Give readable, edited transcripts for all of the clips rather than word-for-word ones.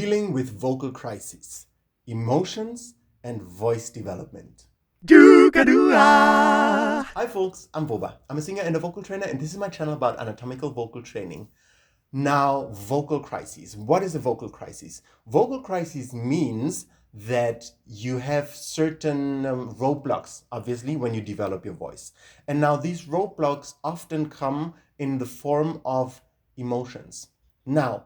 Dealing with vocal crises, emotions, and voice development. Hi folks, I'm Boba. I'm a singer and a vocal trainer, and this is my channel about anatomical vocal training. Now, vocal crises. What is a vocal crisis? Vocal crisis means that you have certain roadblocks, obviously, when you develop your voice. And now these roadblocks often come in the form of emotions. Now,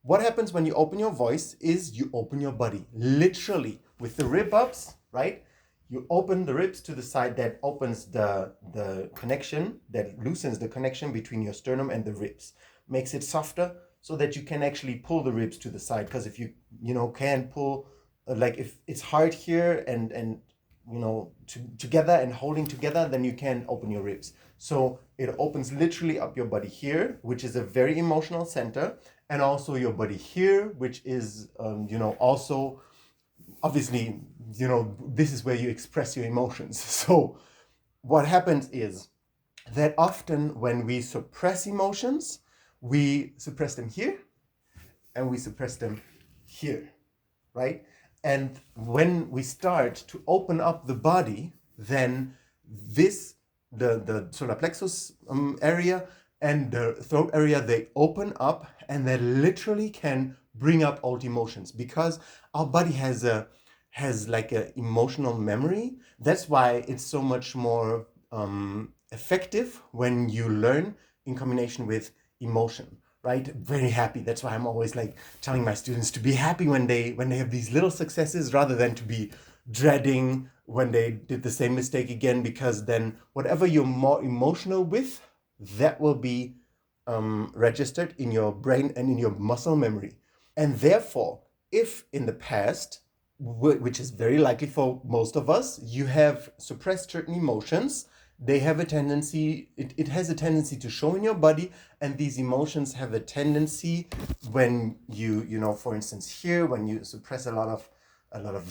what happens when you open your voice is you open your body, literally, with the rib ups, right? You open the ribs to the side. That opens the connection, that loosens the connection between your sternum and the ribs, makes it softer so that you can actually pull the ribs to the side. Because if you can't pull, like if it's hard here and together and holding together, then you can't open your ribs. So it opens literally up your body here, which is a very emotional center, and also your body here, which is also obviously, this is where you express your emotions. So what happens is that often when we suppress emotions, we suppress them here and we suppress them here, right? And when we start to open up the body, then the solar plexus area and the throat area, they open up and they literally can bring up old emotions, because our body has like an emotional memory. That's why it's so much more effective when you learn in combination with emotion, right? Very happy. That's why I'm always like telling my students to be happy when they have these little successes, rather than to be dreading when they did the same mistake again, because then whatever you're more emotional with, that will be registered in your brain and in your muscle memory. And therefore, if in the past, which is very likely for most of us, you have suppressed certain emotions, they have a tendency, it has a tendency to show in your body. And these emotions have a tendency, when you for instance here, when you suppress a lot of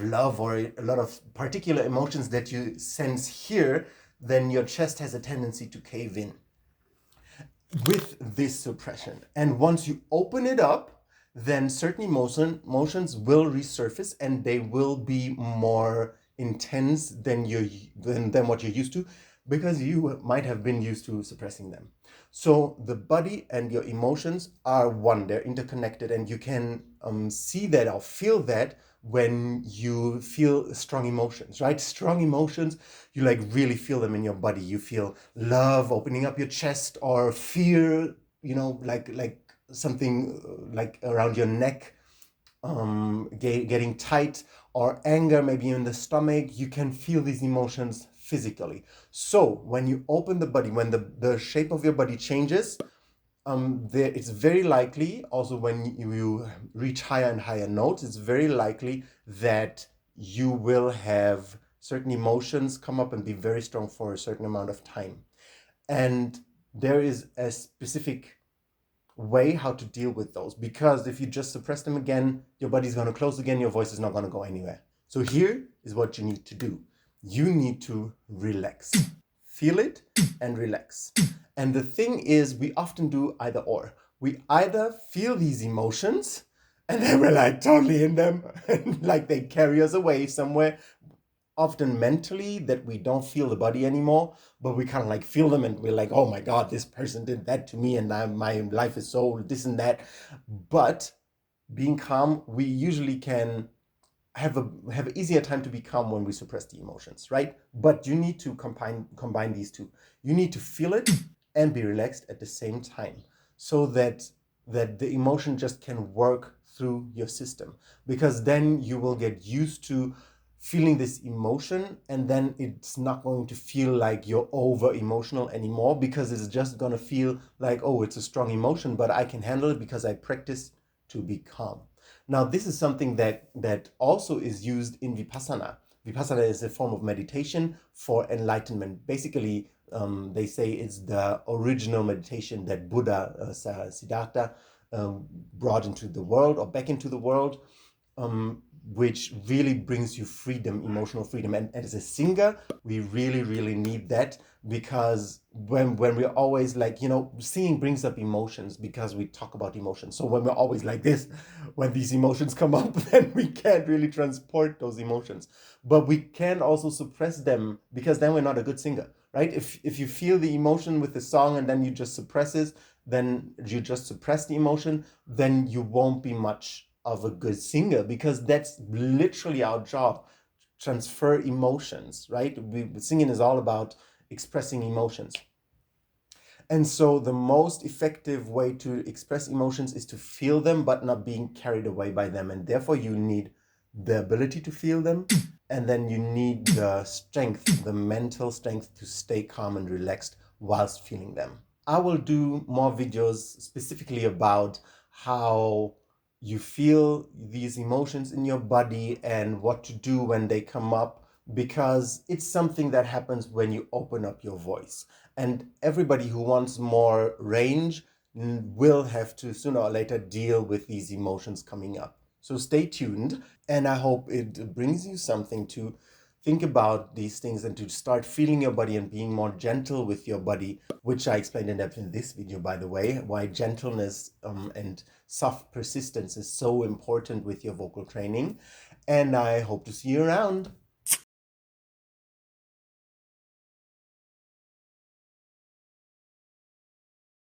love or a lot of particular emotions that you sense here, then your chest has a tendency to cave in with this suppression. And once you open it up, then certain emotions will resurface, and they will be more intense than what you're used to, because you might have been used to suppressing them. So the body and your emotions are one, they're interconnected, and you can see that or feel that when you feel strong emotions, right? Strong emotions, you like really feel them in your body. You feel love opening up your chest, or fear, like something like around your neck getting tight, or anger maybe in the stomach. You can feel these emotions physically. So when you open the body, when the shape of your body changes, it's very likely also, when you reach higher and higher notes, it's very likely that you will have certain emotions come up and be very strong for a certain amount of time. And there is a specific way how to deal with those, because if you just suppress them again, your body's going to close again, your voice is not going to go anywhere. So here is what you need to do. You need to relax. Feel it and relax. And the thing is, we often do either or. We either feel these emotions and then we're like totally in them, and like they carry us away somewhere, often mentally, that we don't feel the body anymore, but we kind of like feel them, and we're like, oh my God, this person did that to me, and my life is so this and that. But being calm, we usually can have an easier time to be calm when we suppress the emotions, right? But you need to combine these two. You need to feel it and be relaxed at the same time, so that the emotion just can work through your system, because then you will get used to feeling this emotion, and then it's not going to feel like you're over emotional anymore, because it's just going to feel like, oh, it's a strong emotion, but I can handle it because I practice to be calm. Now, this is something that also is used in Vipassana. Vipassana is a form of meditation for enlightenment. Basically, they say it's the original meditation that Buddha, Siddhartha, brought into the world, or back into the world. which really brings you freedom, emotional freedom. And as a singer, we really, really need that, because when we're always like, singing brings up emotions because we talk about emotions. So when we're always like this, when these emotions come up, then we can't really transport those emotions. But we can also suppress them, because then we're not a good singer, right? If you feel the emotion with the song and then you just suppress it, then you just suppress the emotion, then you won't be much of a good singer, because that's literally our job: transfer emotions, right? Singing is all about expressing emotions. And so the most effective way to express emotions is to feel them, but not being carried away by them. And therefore you need the ability to feel them, and then you need the strength, the mental strength, to stay calm and relaxed whilst feeling them. I will do more videos specifically about how you feel these emotions in your body and what to do when they come up, because it's something that happens when you open up your voice. And everybody who wants more range will have to sooner or later deal with these emotions coming up. So stay tuned, and I hope it brings you something to think about these things and to start feeling your body and being more gentle with your body, which I explained in depth in this video, by the way, why gentleness and soft persistence is so important with your vocal training. And I hope to see you around.